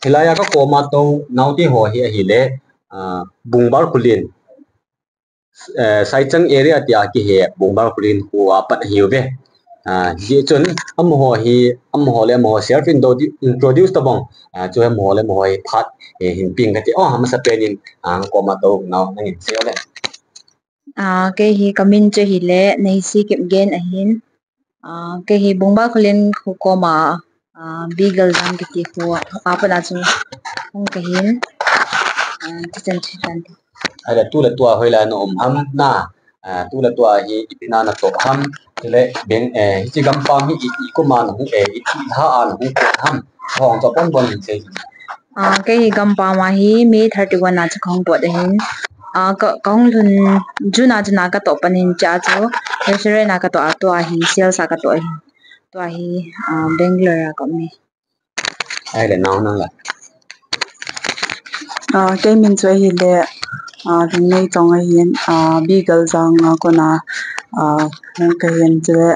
hilaya ka koma to nauti ho hi le bungbar kulin sai chang area tia ki he bungbar kulin huwa pat hiuve ji chun am ho le mo serfin do introduce to bong chu am ho le mo hi phat hin ping ka ti ham sa penin koma to nau nangin seo le cái hi kamin che hi le nei si kep gen ahin cái hi bungba khulen khu koma beagle jang ki ti khu pa pa na chu hong ka hin chichen chichen ada tu la tua hoila no ham na tu la tua hi ipina na to ham le beng chi gam pam hi i ko man hu i ha an hu ko ham hong to bon bon se cái hi gam pa ma hi me 31 na chu khong po de hin kong lun juna juna ka to panin cha chu restaurant na ka to ato a hi sales sa ka to hi to hi Bangalore ka mi ai le naw na la cái mình chơi hi le thì ngay trong cái hiện beagle jang ko na cái hiện chơi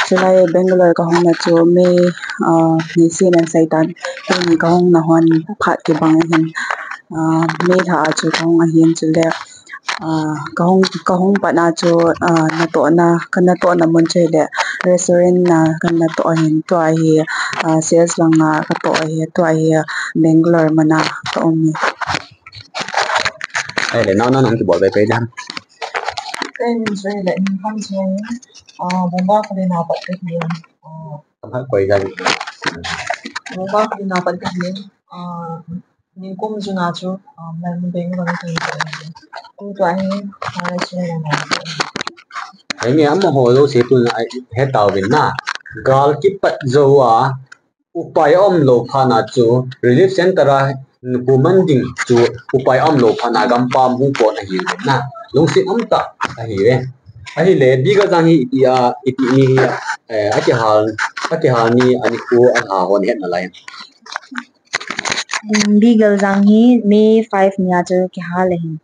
lại Bangalore ka hong na chu me ni sin an sai tan ni ka hong na hon phat ki bang hin me tha chu hong a hian chu le ka hong pa na chu na to na mun che le restaurant na kan na to hin to hi sales lang ka to hi to hi Bangalore mana to mi ai le naw na nong ki bol be pe dam cái mình chơi lại không chơi bóng ba cái nào bật cái gì tam ha koi ga bóng ba cái nào bật cái gì mình cũng chưa nào chú mình bên cái cái gì cũng toán hay chơi là nào ai me am ho lo se tu he taw bin na gal ki pat zo upai om lo phana chu relief center a nukuman ding chu upai om lo phana gam pam hu ko na hi na lungsi om ta a hi ve a hi le bi ga jang hi iti ni ati hal ni ani ku a ha hon het na lai beagle jang hi me 5 nya chu ki ha le hin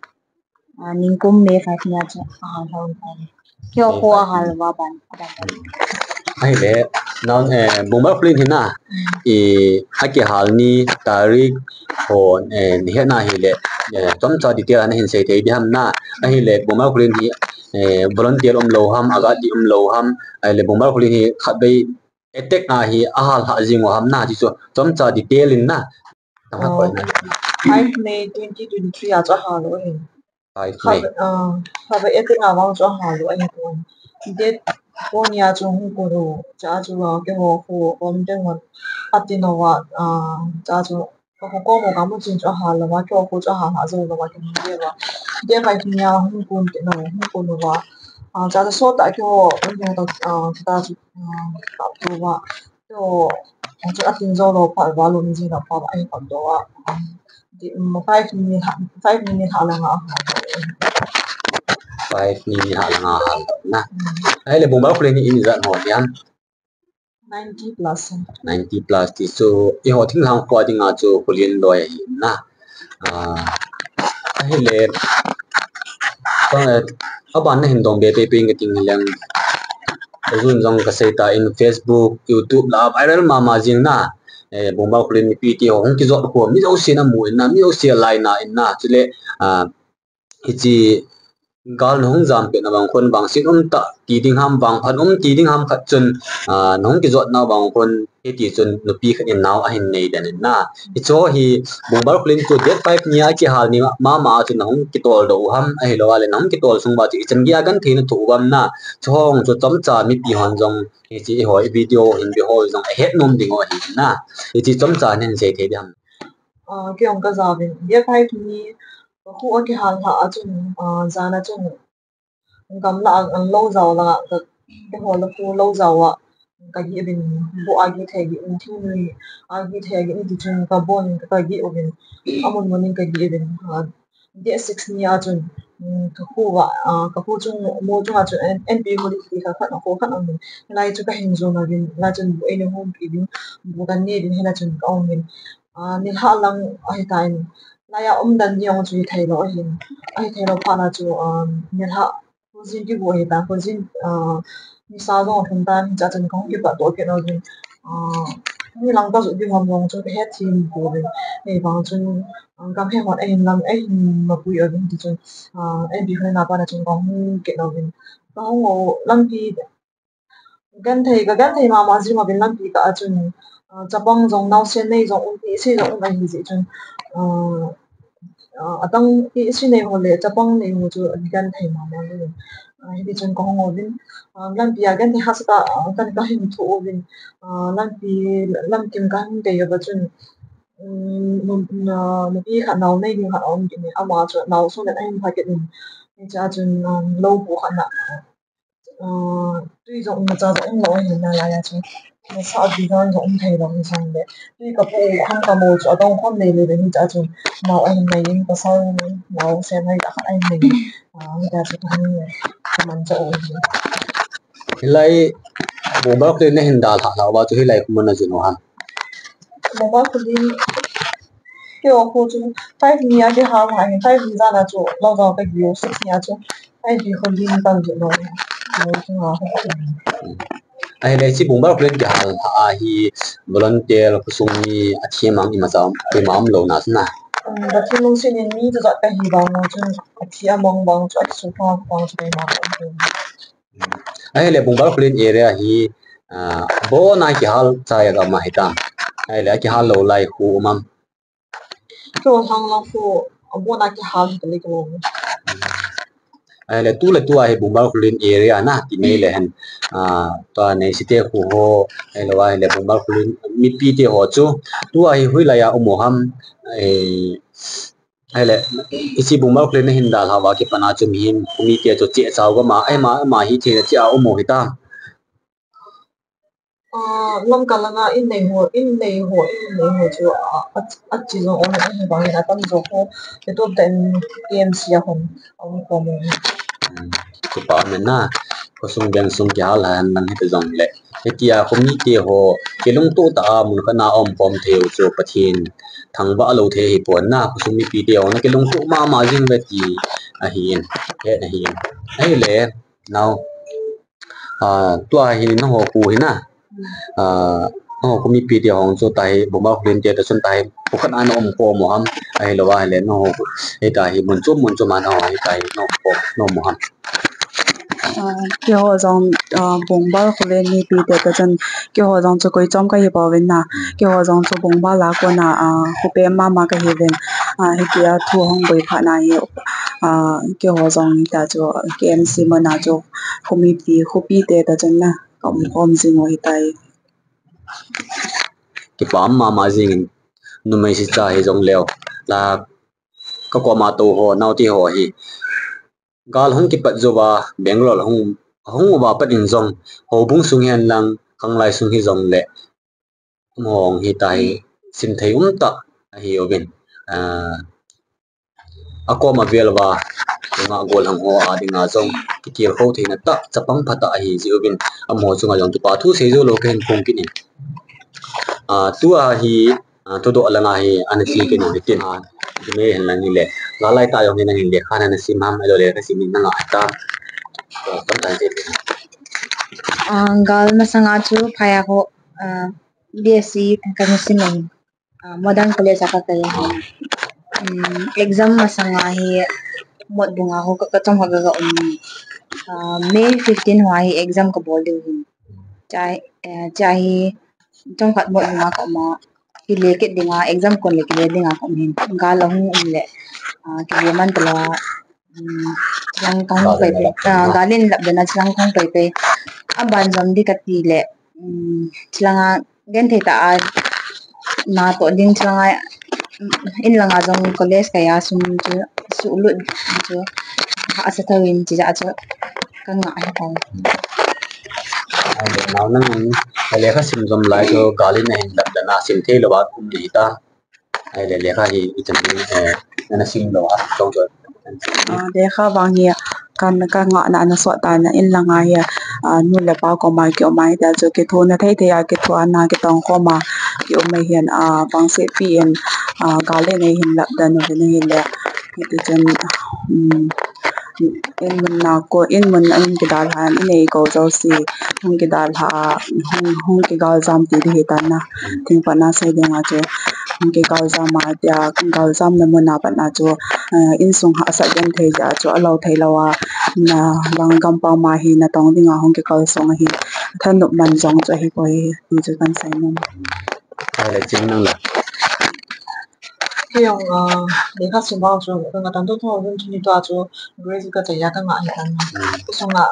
ningkum me 5 nya chu ha ha kyo ko ha wa ban ai le non bumbar flin hina aki hal ni tarik hon ni he na hi le tom cha detail an hin se te bi ham na a hi le bumbar flin hi volunteer lo ham aga di lo ham ai le bumbar flin hi khat bei attack na hi a hal ha jing ham na ji so tom cha detail in na tam ha ko na 5 May 2023 cho hà lỗi hình 5 May hà vậy cái nào vang cho hà lỗi hình thôi để cô nhà chung cô đồ cha chú cái hồ hồ ôm trên mặt bắt tin nó cha chú có một cái chuyện cho hà là mà cho cô cho hà rồi là mà cái gì mà để phải nhà không cô cái nào không cô đồ cha chú số tại cái hồ bên nhà ta chú bảo chú mà cái hồ chú ăn tin rồi phải vào luôn gì là phải anh còn đó 5 minute hala nga 5 minute hala nga na ai le bumbar flin in za no yan 90 plus 90 plus ti so I ho thing hang ko ding a chu kulin loi na ai le ko aban na hin dong be pe ping ting lang azun jong ka se ta in Facebook YouTube la viral ma jing na bumbar kulin ni pt hong ki zot ko mi zo se na mu na mi zo se lai na in na chule hichi gal nong jam pe na bang khon bang sin ta ti ding ham bang phan ti ding ham khat chun nong ki zot na bang khon he ti chun nu pi khat in naw a hin nei dan na I cho hi bumbar klin to det 5 nia ki hal ni ma chun nong ki tol do ham a hi lo ale nong ki tol sung ba chi chan gi agan thein thu gam na chong chu chom cha mi pi han jong hi chi hoi video in bi hol jong a het nom ding o hi na hi chi chom cha nen se the dam cái ông cái giáo viên biết phải thì khu cái hàng hạ chung ra là chung cầm là lâu giàu là cái hồ là khu lâu giàu cái gì bên bộ ai cái thế cái thiên người ai cái thế cái thì chung carbon cái gì ở bên amon morning cái gì bên dia 6 nia chung cái khu chung mua chung chung NP hồ đi cái khát nó khát ông lại chung cái hình dung là bên là chung bộ anh home bên bộ cái này bên hay là chung ông bên nên hạ lăng ai tại lại dan yang chui thay lo hin ai thay lo phana chu nên hạ Fujin ki bo hi ta Fujin ni sa zo thun ta ni cha chen kong ki ba to ke no ni ni lang ta zu di hom long chu he team ko be e bang chun kam he hot e lam e ma pui ở bên thì chun e bi hoi na pa na chun kong ke no bin kong ngo lam pi gan thei ma ji ma bin lam pi ka chun chapang jong nau sen nei jong un ti se jong un ji chun atang ki si nei ho le chapang nei ho chu gan thei ma le hi chun kong ngo bin lam pi gan thei ha sa kan ka hin thu bin lam kim kan de yo ba chun nó đi khả nào này thì khả nào cái này mà cho nào số này anh phải cái này thì cha chun lâu bộ khả năng tuy rằng mà cha cũng lâu hiện nay là chứ mà sao đi ra cũng thấy là cái sao đấy tuy cái bộ không có một chỗ đâu không này thì cha chun nào anh này nhưng có sao nào xem hay đã anh này người ta sẽ không mình chỗ hilai bomba kle ne hinda tha la ba chu hilai kuma na jino han bộ ba cái gì cái ô tô chú phải đi nhà cái hàng hàng phải đi ra là chỗ lâu rồi cái điều sự nhà chỗ phải đi không đi tăng chỗ rồi rồi chúng nó ai le chi bomba kle ja ha hi volunteer ku sung ni a thiam ang ma sam pe mam lo na sna và khi lúc sinh nhật mi tôi cái hy vọng là chúng thì mong mong cho số hoa bằng cho cái mà ai le bomba kle area hi bo na ki hal cha ya ga ma hita ai le ki hal lo lai khu mam cái hàng là phụ bộ nào cái hàng cái cái luôn ai le tu ai bomba kle area na ti me le han to ne site khu ho ai lo ai le bomba kle mi pi te ho chu tu ai hui la ya omo ham ai le isi bomba kle ne hin dal hawa ki pana chu mi him mi te chu che chaw ga ma ai ma hi the che a omo hi ta lâm cả là na in này chứ chỉ dùng ông này hy vọng là tâm dùng hồ để tôi tên KMC không ông có mình ku pa men na ko sung beng sung kya la nan he zong le etia committee ho kelung to ta mun kana om pom theu chu pathin thangba lo the hi pon na ku sung mi pi te on kelung to ma jing ve ti a hin he na hin ai le now to hi no ho ku hi na ko mi pi te hong chu tai bomba khlen te ta chun tai pokhan an om ko mo ham ai lo wa le no he ta hi mun chu ma no hi tai no ko no mo ham cái họ rằng bông ba khối này bị để cái chân cái họ rằng cho cái trong cái bảo vệ na cái họ rằng cho bông ba lá qua na họ bé mama cái hiện cái kia thu hong bị phá na hiệu cái họ rằng ta cho cái MC mà na cho committee họ bị để cái chân na còn gì ngoài tai cái bám mà riêng nó mới sẽ trả hệ dòng leo là có qua mà tàu hồ nào thì hồ hi gal hong ki pat zoba Bangalore hong ba pat in zong ho bung sung hian lang kang lai sung hi zong le mong hi tai sim thei ta hi ovin akoma velwa nga gol hang ho adinga zong ki tir ho theina ta chapang phata hi ji ovin amo chunga jong tu pa thu se zo lo ken kong kini tu a hi to do alanga hi anati ke no tin me hen lang ni le lalai ta yong ni nang le khana na simam elo le ka simin na ata tam tan je gal masanga chu phaya ko BSc kan simen modern college aka kaya exam masanga hi mod bunga ho ka chong ha ga May 15 hwa hi exam ka bol de hin chai trong khat mod bunga ko ma ki le ke dinga exam kon le ki le dinga ko min gal hu le ki man tala yang kong pe galin lab dana chlang kong pe aban jam di kati le chlanga gen theta na to ding chlanga in langa jong college kaya sum chu su lu chu asa thawin chi ja chu kan nga ai ko nào nang le kha sim jom lai so galin na hin lab dana sim the lo ba kum ni ta ai le kha hi itan ni na sim lo a tong jo de kha wang hi kan ka nga na so ta na in langa hi nu le pa ko mai ki mai da jo ke thona thai the ya ke thwa na ke tong ko ma ki mai hian bang se pi en gale nei hin lap da no ne hin le ki chen in mun na ko in mun an ki dal han in ei ko zo si hung ki dal ha hung ki gal jam ti di ta na ting pa na sai de nga cho hung ki gal jam ma ya gal jam na mun na pa na cho in sung ha sa gen thei ja cho alo thei lawa na lang gam pa ma hi na tong ding a hung ki gal song hi than nu man jong cho hi ko hi chu kan sai mom ai là chính năng là cái ông để phát triển bao nhiêu cái người ta tốt thôi nhưng chúng ta cho người cái chạy ra cái ngã hiện cái xong là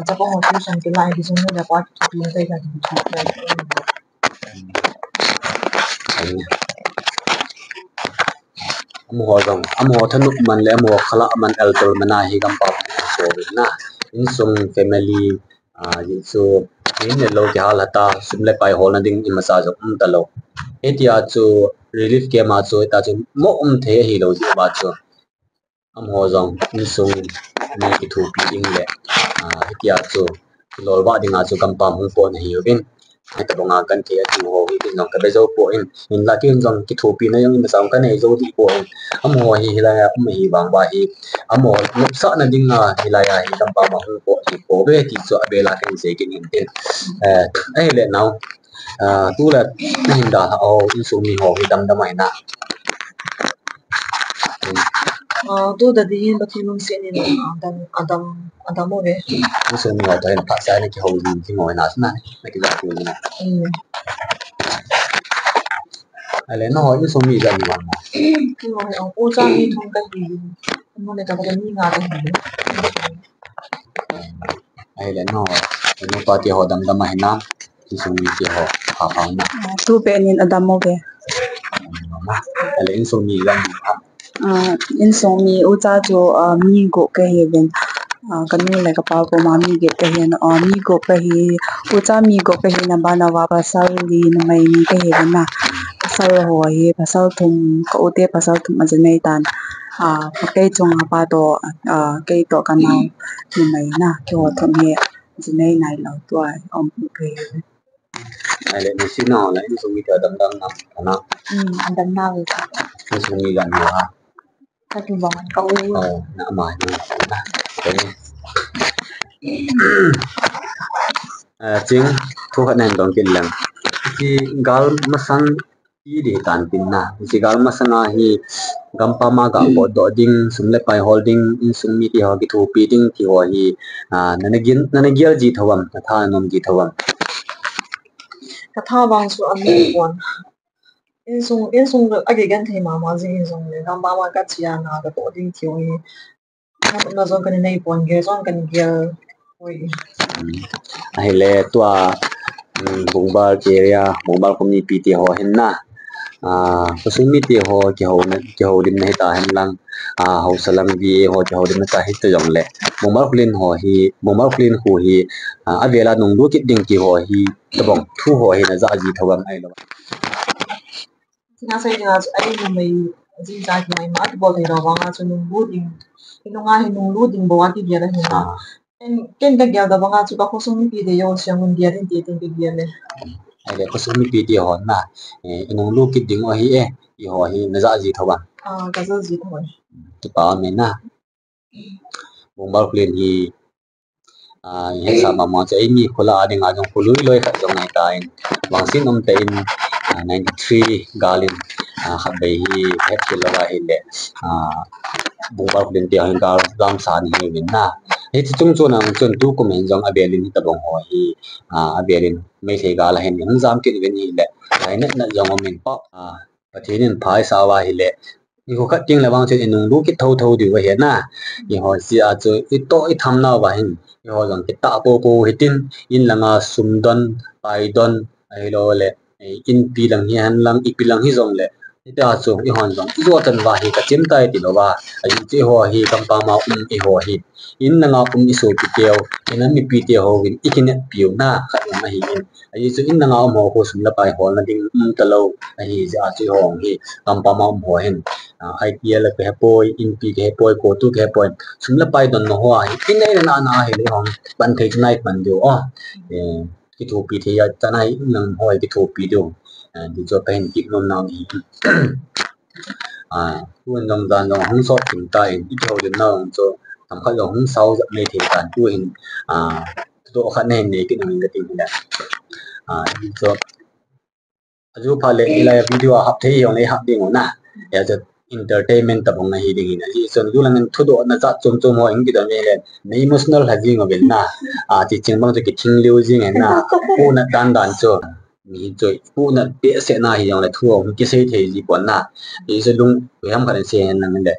chắc có một chút xong cái lại thì chúng nó là quá thì đây là thuộc về amo dong amo thanuk man le amo khala man altor mana hi gam pa so na in sung family yin so in le lo ki halata sumle pai hol na ding in masa jo talo etia chu relief ke ma chu ta chu mo the hi lo ji ba chu amo dong in sung ni ki thu pi ding le etia chu lol ba ding a chu gam pa hung po na hi yobin ai ta bonga kan ke ti ho hi tin nong ka be zo po in la ki jong ki thu pi na yong in sam ka nei zo ti po amo hi la ya kum hi bang ba hi amo nup sa na ding a hi la ya hi kam pa ma hu po hi po be ti so abe la kan se kin in tin ai le now tu la na hin da o in su mi ho hi dam da mai na tu da di ba ti nung se ni adam mo ve in su mi ho da hin pa sa ni ki ho ni ki ngoi na na ki la ku ni na ai le no in su mi ga ni ma cái ngồi ông ô cha đi thùng cái gì mà này ta cái gì ngà cái gì ai le no pa ti ho dam da mai na in su mi ki ho ha ha na tu pe nin adam mo ve ai le in su mi ga ni ha in song mi u cha cho mi go ke he ben kanu le ka pa ko ma mi ge te hen mi go pe hi u cha mi go pe hi na ba na wa pa sal li na mai ni ke he ben na sal ho hi pa sal thum ko u te pa sal thum a nei tan pa ke chong pa to ke to ka na ni mai na ke ho thum he nei nai lo to ai pe ai le ni si no la in su mi ka dam dam na na Adam na ve in su mi ga ni ha ta ki bong ko na mai na chính thu hận hành động kinh lăng thì gal masang i de tan pin na thì gal masanga hi gampa ma ga bo do ding sumle pai holding in summi ti ho ki thu pi ding ti ho hi nanagil ji thawam tha nom ji thawam cái thao bằng số anh đi quan in sung được cái cái thế mà gì in sung này năm ba mươi cái chi anh cái tổ đình thiếu gì nó giống cái này quan cái giống cái kia ôi ai le tua bungbal area bungbal community ti ho hen na pasumi ti ho ki ho dim nei ta hen lang ho salang vi ho ki ho dim ta hi to yong le bungbal klin ho hi bungbal klin hu hi avela nong du ki ding ki ho hi tabong thu ho hi na za ji thawam ai lo nga say nga ay no may gì ra thì may mát bộ thì đó bằng cho nung buding nó nga hi nung luding bawa ti dia hin na ken ka gyal da banga chu ka khosum pi de yo siang un dia rin ti tin ki dia le ai le pasumi pi ti ho na nong lu ki ding o hi i ho hi na za ji thawam ka zo gì thôi ti pa me na bungbal klin hi hiện sa ma ma che mi khola ading a jong khului loi kha jong nai ta in wangsin om te in 93 galin khat bei hi hep ki lawa hi le bungbal klin ti han gal dam san hi win na he chi chung chu na chun tu ko men jong abelin ta bong ho hi abelin mai the gal hen yang jam ki win hi le lai na jong min pa pathinin phai sa wa hi le ni ko khat ting la wang chen inung lu ki thau di wa he na ni ho si a chu i to i tham na wa hin ni ho jong ki ta po hitin in langa sumdon paidon ai lo le in pi lang hi han lang i pi lang hi jong le ita chu i hon jong zo tan wa hi ka chim tai ti lo wa ai chi ho hi kam pa ma i ho hi in langa i so pi teo in mi pi te ho win ikin piu na khat ma hi in ai chu in langa mo ho sum la pai hol na ding ta lo ai ja chi ho hi kam pa ma ho hin idea la ke poi in pi ke poi ko tu ke poi sum la pai don no ho ai in nei na na hi le hong ban thei tonight man do ki thu pi the ya tanai nang hoi ki thu pi do di cho pen ki nom na ni tuan dong dan dong hong so ting tai i ho de na cho thầm khát lòng hung sau dập mê thì tàn tu hình tụ khát này này cái mình cái tình hình so azu pha le ila video hap thei yong le hap ding ona yaจะ entertainment tabong na hiding ina ji so du lang thu do na cha chom chom ho ing ki da me le na emotional ha jing obel na ti ching bang ki thing liu jing na pu na dan dan cho mi choi pu na pe se na hi yong le thu ong ki se thei ji pon na i so lung we ham khan se na ngan de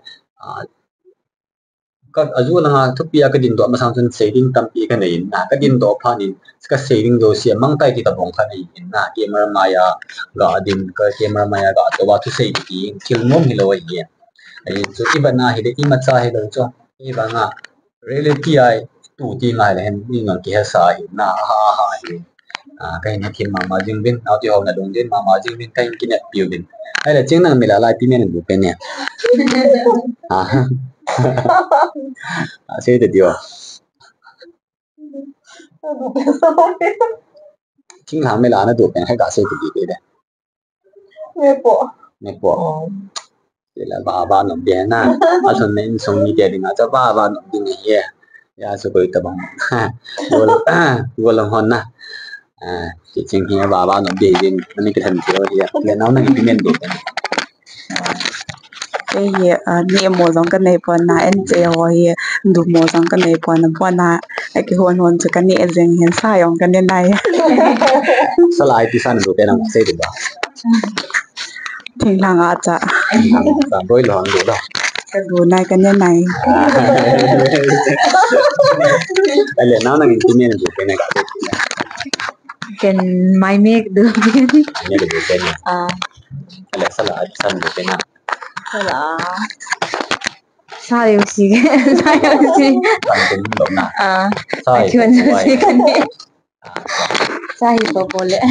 ก็อายุนะทุกปีก็ดินตัวมาสังจนเซดิ้งตั้มปีกันเลยนะก็ดินตัวพานินก็เซดิ้งโดเสียมั่งใต้ที่ตะบงกันเลยนะเกมรมายากาดินก็เกมรมายากาตัวว่าทุเซดิ้งคิลมุมฮิโลเอียไอ้จุดที่บ้านน่ะเห็นอีมัดซาฮิโลจ้ะอีบ้านน่ะเรเลตี้ไอตู่ที่ง่ายเลยเห็นนี่เงินกี่เฮซ่าฮินะฮ่าฮ่าฮิก็เห็นทีมมาจิงบินเอาที่ห้องน่ะดงดินมาจิงบินก็เห็นกินเนี่ยปิวดินไอ้เรื่องจริงนั่งมีหลายที่เนี่ยดูเป็นเนี่ยใช่เด็ดเดียวทิ้งหางไม่ลานะดูเป็นให้กาเสด็จดีเลยไม่ปวดไม่ปวดเดี๋ยวบ้าบ้านหนุ่มเดียนะอาชนในส่งมีเดียดินะจะบ้าบ้านหนุ่มดิเนี่ยยาสุกุยตะบังวัวลงหอนนะจริงๆเฮียบ้าบ้านหนุ่มเดียดิมันนี่ก็ทันทีเลยเฮียแล้วน้องนั่งกินเมนดูกันcái ni mo jong cái này pon na en che ho hi du mo jong cái này pon na cái hon hon chu kan ni ezeng hen sa yong kan này salai ti san du pe nang se du ba thing lang a cha sa boi lon du da cái du này kan này ale na nang ti men du pe na ka can my make do ne du pe na ale salai ti san du pe na là sao yêu gì sao yêu gì kan du na sai chuyện gì cái này sai bao bao lệ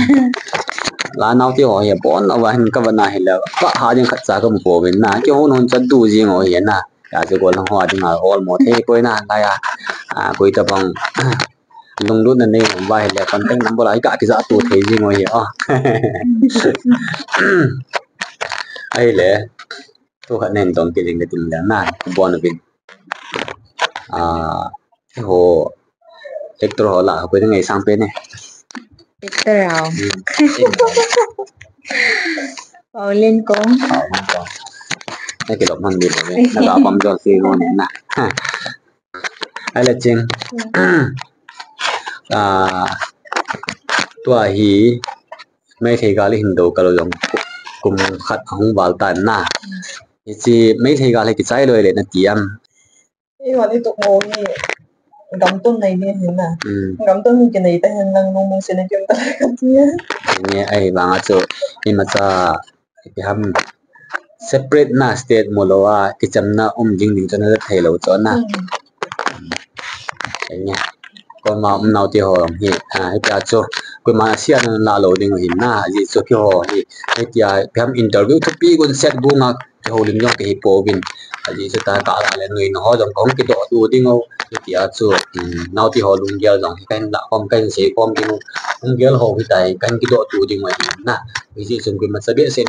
lá nào thì họ hiện bốn nó vẫn cái vấn này là có hai những khách sạn cũng phổ biến na cái hôm nay chân đủ gì ngồi hiện na cả sự quan họ thì ngồi all một thế coi na đây coi tập bằng lùng đốt này cũng vài là còn cái nắm bao lại cả cái giá tụ thế gì ngồi hiện ấy lẽ tôi khả năng tổng cái gì cái tình cảm này bọn nó bên cái hồ Hector họ là với ngày sang bên này Hector nào vào lên con cái lộc măng đi rồi nó bảo bấm cho xí luôn nè hay là chừng tua hi mấy thầy gà hình đồ cả rồi cùng khát không vào tận na chỉ mấy thầy gà thì cái trái lời để nó tiêm cái hoàn đi tụng ngồi như gắm tuần này đi hình nè gắm tuần cái này ta hình năng nông sẽ nên kiếm ta cái gì nghe ai bằng ở chỗ nhưng mà sao cái ham separate na state moloa cái chấm na jing ding cho nó thầy lâu cho na nghe còn mà nào thì họ thì cái chỗ cái mà xia nó là lâu đình hình na gì chỗ cái họ thì cái ham interview to pi con set bu ngak cái hồ linh trong cái po vin gì cho ta cả là người nó giống có cái độ tu đi ngô cái chỗ nào thì họ luôn giao giống cái là con cái sẽ con đi ngô không giao họ cái tại cái độ tu đi ngoài na cái gì dùng cái mà sẽ biết xem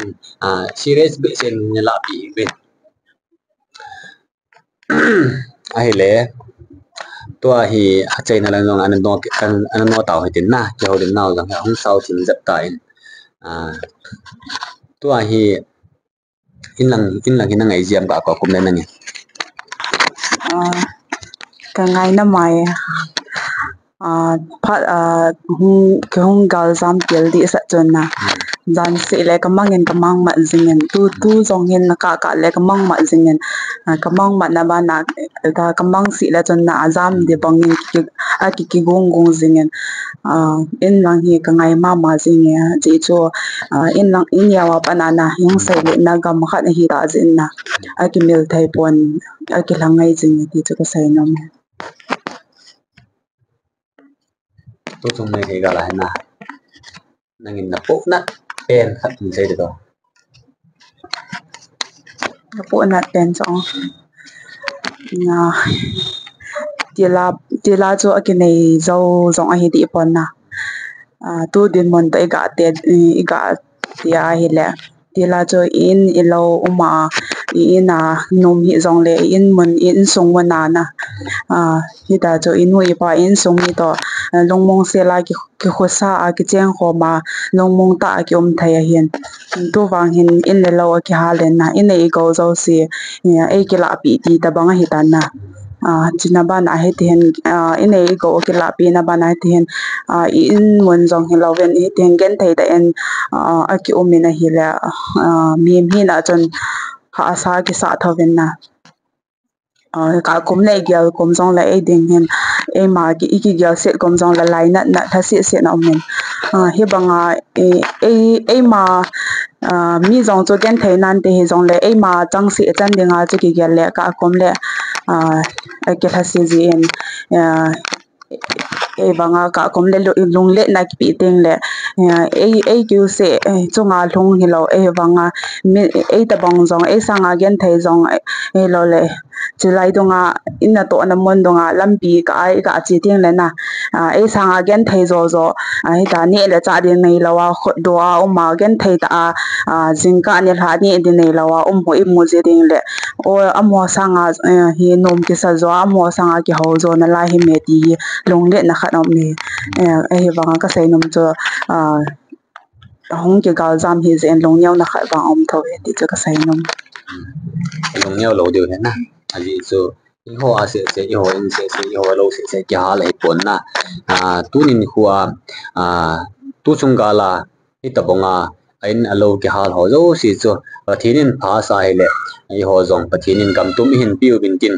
series biết xem như là bị vin ai lẽ tua hi chạy na lang anh nó tàu hay tin na cho họ đến nào rằng không sao thì dập tại tua hi in lang cái ngày diam cả có cùng lên này cái ngày năm mai phát cái hôm gal jam tel di sa chon na jan se le kamang ma zingen tu jong hen na ka le kamang ma zingen kamang ma na ba na ta kamang si le chon na jam de bangin ki gong zingen in lang hi ka ngai ma zinge ji cho in ya wa panana yung sai le na gam khat hi ta zin na ki mil thai pon ki langai zing ti chu ka sai nom tôi trong này thì gọi là na nên là bộ nát pen thật mình thấy được rồi bộ nát pen xong na tila cho cái này dâu dòng ai đi pon na tu din mon ta iga tia hi le tila cho in ilo uma ina nom hi zong le in mun in song wana na hi ta cho in hui pa in song hi to longmong se la ki khosa a ki cheng kho ma longmong ta ki thai hian to wang hin in le lo ki halen na in ei go zo si ei ki la pi ti ta bang hi ta na china ba na he ten in ei go ki la pi na ba na ten in mun zong hi lo ven hi ten gen thai ta en a ki omina hi la miem hi na chon ha asa ki sa thoven na ka kum nei gyal kum jong la ei ding hen ei ma ki iki gyal set kum jong la lai na na tha se na men he banga ei ma mi jong cho gen thai nan te he jong le ei ma chang si chan dinga chu ki gyal le ka kum le ke tha se ji en ei banga ka kum le lung le na ki pi teng le ei kyu se chunga lung hi lo ei banga ei ta bang jong ei sanga gen thai jong ei lo le chulai donga inna to na mon donga lampi ka ai ka chi ting le na ei sanga gen thai zo zo ai ta ni le cha din nei lawa khot do a ma gen thai ta jingka ni ha ni din nei lawa ho i mu je ding le o amo sanga hi nom ki sa zo amo sanga ki ho zo na la hi me ti long le na khat om ni ei banga ka sai nom cho hong ki gal jam hi zen long nyau na khat ba om tho ti cho ka sai nom long nhau lâu điều thế na gì so iho a se iho in se iho lo se kya lai pon na tu nin khuwa tu chunga la itabonga ain alo ki hal ho zo si cho pathinin pha sa hele iho zong pathinin kam tum hin piu bin kin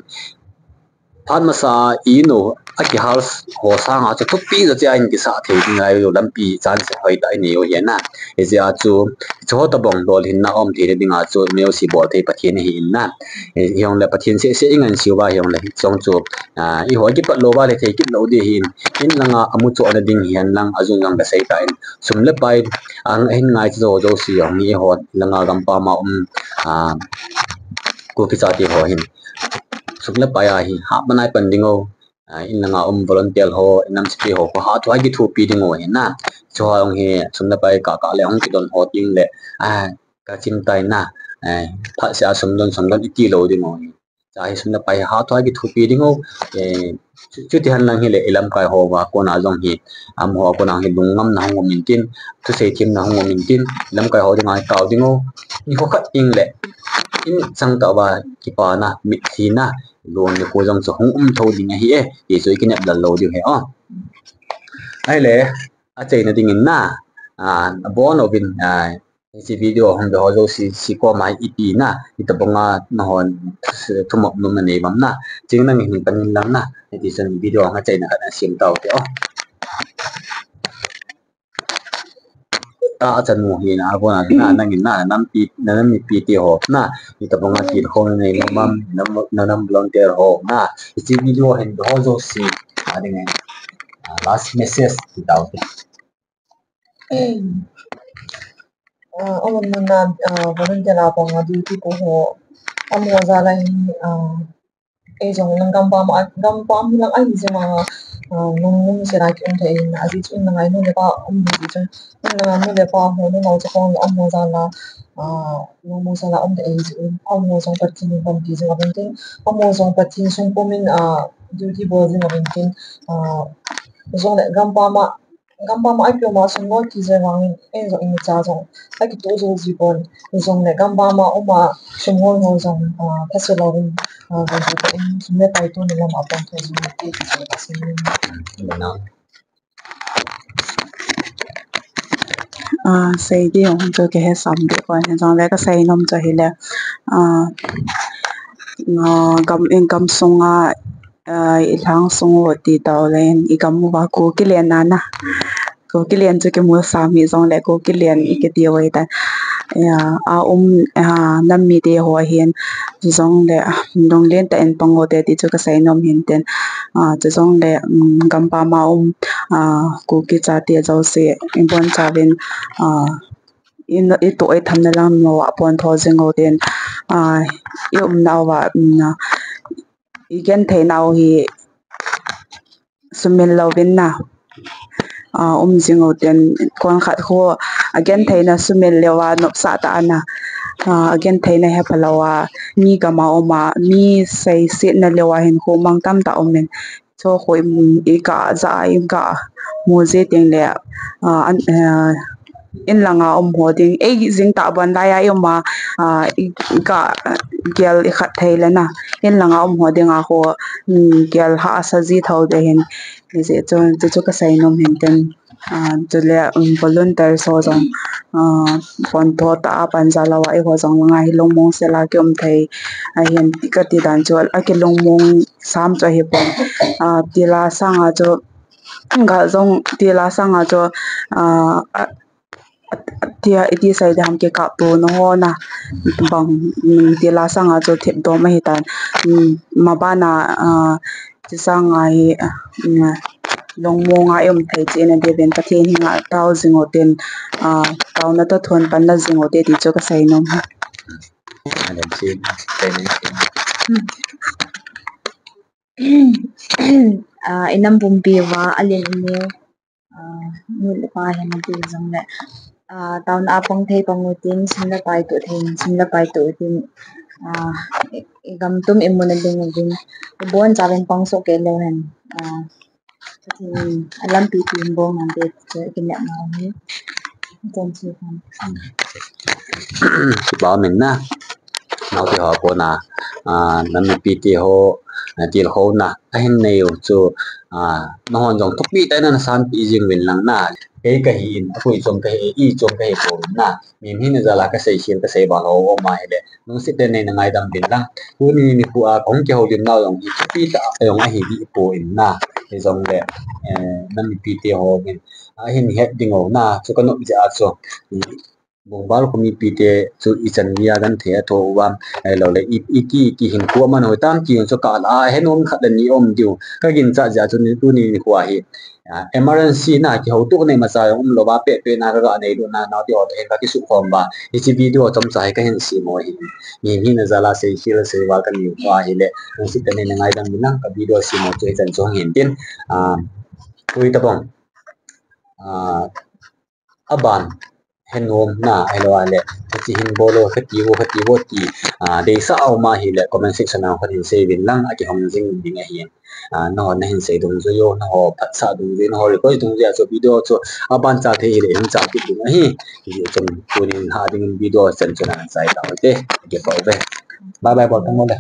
phan ma sa ino aki hal ho sa nga cho thup pi za cha in ki sa the ngai lo lam pi chan se hoi ta ni o ye na e ja chu cho ta bong dol hin na om the dinga chu meo si bol the pathin hi in na yong le pathin se ingan siwa yong le chong chu I ho ki pat lo ba le the ki lo de hin in langa amu cho na ding hian lang azung ang da sai ta in sum le pai ang hin ngai zo zo si yong ni ho langa gam pa ma ko ki cha ti ho hin sum le pai a hi ha banai pan dingo in langa volunteer ho inam spi ho ko ha thwa gi thu pi dingo he na cho ong he sum le pai ka le ong ki don ho ting le ka chim tai na pha sia sum don iti lo dingo cha hi sum le pai ha thwa gi thu pi dingo chu ti han lang hi le elam kai ho wa ko na jong hi am ho ko na hi lungam na ho min tin thu sei thim na ho min tin lam kai ho dinga taw dingo ni ho khat ing le in sang ta ba ki pa na mi thi na lon le ko jong so hong tho ding hi e so ki net dal lo di he ai le a chei na ding in na bon ovin si video hong do ho si ko mai ipi na itabonga na hon thumok num na nei bam na ching na ngi pan lang na ti san video nga chei na ka sim taw te ta chan mo hi na bo na nangin na nam mi pi ti ho na itabonga ti ho nei mam nam volunteer ho na si video hen do ho si ading last message ti taw te Ông na volunteer la bang duty po ho amo za lai ei jong lang gam pam lang ai je ma nung se ra ki on thai na ji chin na ngai no le pa ji chin na no le pa ho no no cha kong amo za la no mo sa la de ei ji amo jong pat chin bam ji jong ben tin amo jong pat chin sung po min duty bo jing ben tin jong le gam pa ma ai pyo ma sung no ki je wang ei jong in cha jong ai ki to jo ji bon jong le gam pa ma o ma sung ho ho jong ta se lo rin ga ji ta in me pai to ne la ma pon to ji ki ji ta sin na sei di ong cho ke he sam de ko ne jong le ka sei nom cho hi le gam sunga ilang sung ho ti taw len I gam wa ko ki len na ko ki len cho ke mo sa mi jong le ko ki len I ke ti wai ta nam mi de ho hian jong le dong len ta en pango te ti cho ka sei nom hin ten jong le gam pa ma ko ki cha te zo se in bon cha ben in to ai tham na lam no apon tho jing o den na wa igen thei nau hi sumil lo bin na jing o den kon khat kho again thei na sumil lewa nop sa ta na again thei na he phalawa mi ka ma oma mi sei sit na lewa hin khu mang tam ta omen cho khoi i ka za im ka mu je teng le in langa ho ding e jing ta ban la ya yoma ka gel i khat theila na in langa ho ding a ho gel ha sa ji thau de hin je cho ka sai nom hin ten jule volunteer so jong phone tho ta panja lawa e ho jong nga hi longmong se la kyom thei a hian ka ti dan chol a ke longmong sam cho hi pon tila sanga cho ga jong tila sanga cho tia iti sai dam ke ka to no ho na bang tila sanga cho thep do ma hi tan ma ba na chi sanga hi longmong a em thei che na de ben pathen hinga tau zingo ten tau na ta thon pan na zingo te ti cho ka sai nom ha Ada chin tene inam bumbi wa alin mu mu le pa he na tu jang le taun apang thei pangutin simla pai tu thein simla pai tu tin gam tum imuna ding din bon javen pang so ke le hen alam pi tin bong nam de ke na ma ni ton chi kan si ba min na nau ti ho ko na nam mi pt ho til ho na a hin nei chu no hon jong thok pi ta na san pi jing win lang na ke ka hi in a pui chom ka hi i chom ka hi ko na min hin za la ka sei shin ka sei ba ho o ma hele nu sit de nei na ngai dam bin lang ku ni pu a kong ke ho lim nau yong hi pi ta yong a hi bi po in na ni jong le nam mi pt ho min a hin het ding ho na chu ka no ja chu bal ko mi pite chu i chan ya gan the tho wam lo le i hin ko man ho tam ki so ka la he nom khat ni om diu ka gin cha ja chu ni tu ni kwa hi emergency na ki ho tu nei ma cha om lo ba pe na ga nei lu na na ti ho he ka ki su khom ba hi chi video chom cha ka hin si mo hi mi na za la se hi la se wa ka ni kwa hi le si ta nei na ngai dang na ka video si mo che chan chong hin tin pui ta bong aban henom na helwa le chi hin bolo khati wo ti de sa au ma hi le comment section na khatin se bin lang a ki hom jing ding a hi no na hin se dong zo yo no phat sa dong je no re ko dong ja so video so aban cha the le hin cha ki ding a hi chom tunin ha ding video chen chen na sai ta te ke ko be bye bye bo tang mo le